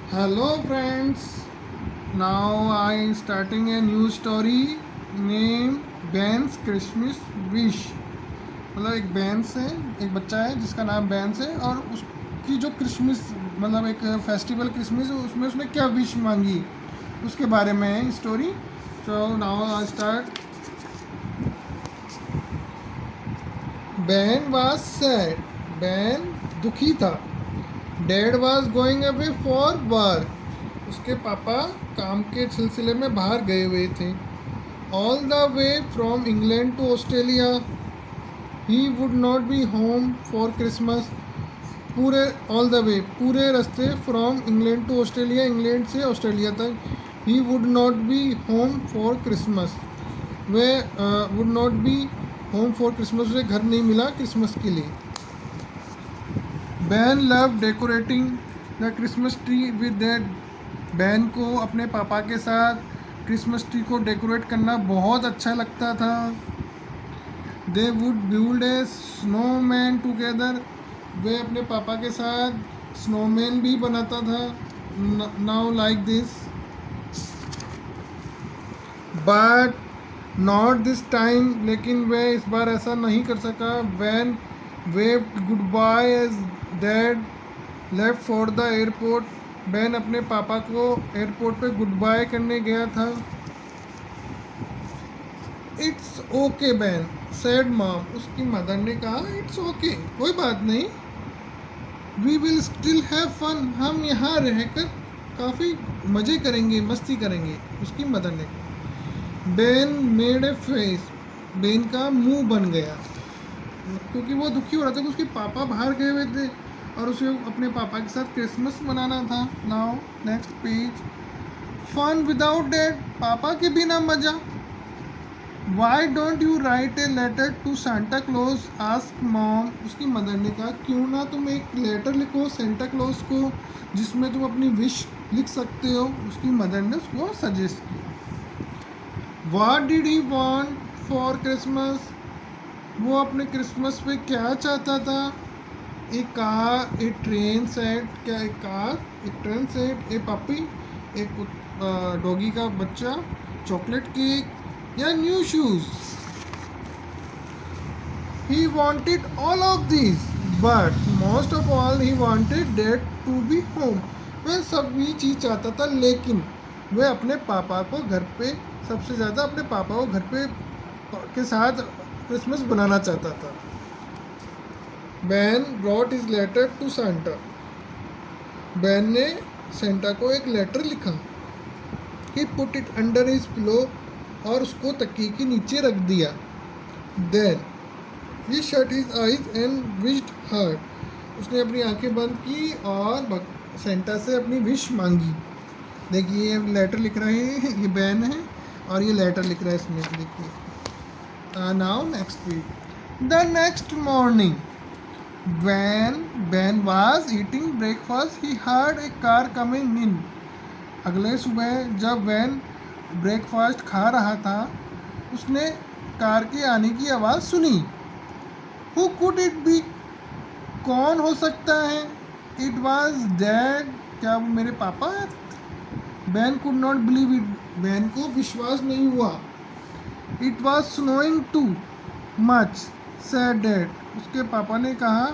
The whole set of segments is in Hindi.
Hello friends, now I starting a new story named Ben's Christmas Wish। मतलब एक बैंस है, एक बच्चा है जिसका नाम बैंस है और उसकी जो क्रिसमस मतलब एक फेस्टिवल क्रिसमस है उसमें उसने क्या विश मांगी उसके बारे में है story. So now I start. Ban was sad, ban दुखी था। Dad was going away for work, उसके पापा काम के सिलसिले में बाहर गए हुए थे। All the way from England to Australia, he would not be home for Christmas. पूरे ऑल द वे पूरे रास्ते from England to Australia, England से ऑस्ट्रेलिया तक। He would not be home for Christmas, we would not be home for Christmas, उसे घर नहीं मिला क्रिसमस के लिए। Ben love decorating the Christmas tree with dad, Ben को अपने पापा के साथ क्रिसमस ट्री को डेकोरेट करना बहुत अच्छा लगता था। They would build a snowman together, वे अपने पापा के साथ स्नोमैन भी बनाता था। Now like this, but not this time, लेकिन वे इस बार ऐसा नहीं कर सका। Ben waved goodbye as dad left for the airport, Ben अपने पापा को एयरपोर्ट पे गुड बाय करने गया था। It's okay Ben said mom, उसकी मदर ने कहा इट्स ओके, कोई बात नहीं। We will still have fun, हम यहाँ रहकर काफ़ी मज़े करेंगे, मस्ती करेंगे, उसकी मदर ने कहा। Ban made a face, ban का मुंह बन गया क्योंकि वो दुखी हो रहा था कि उसके पापा बाहर गए हुए थे और उसे अपने पापा के साथ क्रिसमस मनाना था। Now next page, fun without dad, पापा के बिना मजा। Why don't you write a letter to Santa Claus, ask mom, उसकी मदर ने कहा क्यों ना तुम एक लेटर लिखो सेंटा क्लॉज को जिसमें तुम अपनी विश लिख सकते हो, उसकी मदर ने उसको सजेस्ट किया। What did he want for Christmas, वो अपने क्रिसमस पे क्या चाहता था। A car, a train set, क्या एक कार, एक ट्रेन सेट, ए पपी, एक डॉगी का बच्चा, चॉकलेट केक या new shoes. He wanted all of this but most of all he wanted dad to be home, वह सभी चीज़ चाहता था लेकिन वह अपने पापा को घर पे, सबसे ज़्यादा अपने पापा को घर पे के साथ क्रिसमस बनाना चाहता था। Ben wrote his letter to Santa, Ben ने सेंटा को एक लेटर लिखा। He put it under his pillow, और उसको तकिए के नीचे रख दिया। Then he shut his eyes and wished hard, उसने अपनी आंखें बंद की और सेंटा से अपनी विश मांगी। देखिए ये लेटर लिख रहे हैं, ये बैन है और ये लेटर लिख रहा है इसमें, देखिए। Now next week, the next morning when Ben was eating breakfast, he heard a car coming in, अगले सुबह जब वैन ब्रेकफास्ट खा रहा था उसने कार के आने की आवाज़ सुनी। हु कुड इट बी, कौन हो सकता है। इट वॉज डैड, क्या वो मेरे पापा है। Ban could not believe it, ban को विश्वास नहीं हुआ। It was snowing too much sad dad, उसके पापा ने कहा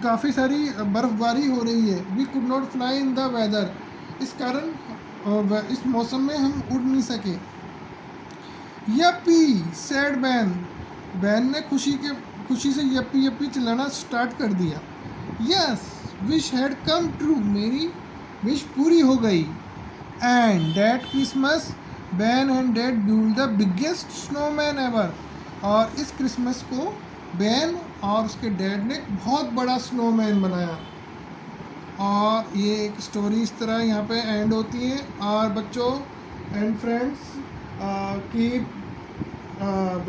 काफ़ी सारी बर्फबारी हो रही है। We could not fly in the weather, इस कारण इस मौसम में हम उड़ नहीं सके। यप्पी सैड बैन, बैन ने खुशी से यप्पी यप्पी चिल्लाना स्टार्ट कर दिया। Yes wish had come true, मेरी विश पूरी हो गई। And that Christmas ban and dad build the biggest snowman ever, और इस क्रिसमस को बैन और उसके डैड ने बहुत बड़ा स्नोमैन बनाया। और ये एक स्टोरी इस तरह यहाँ पे एंड होती है। और बच्चों and friends, keep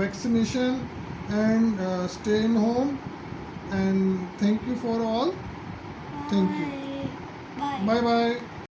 vaccination and stay in home and thank you for all, thank you, Bye. Bye bye.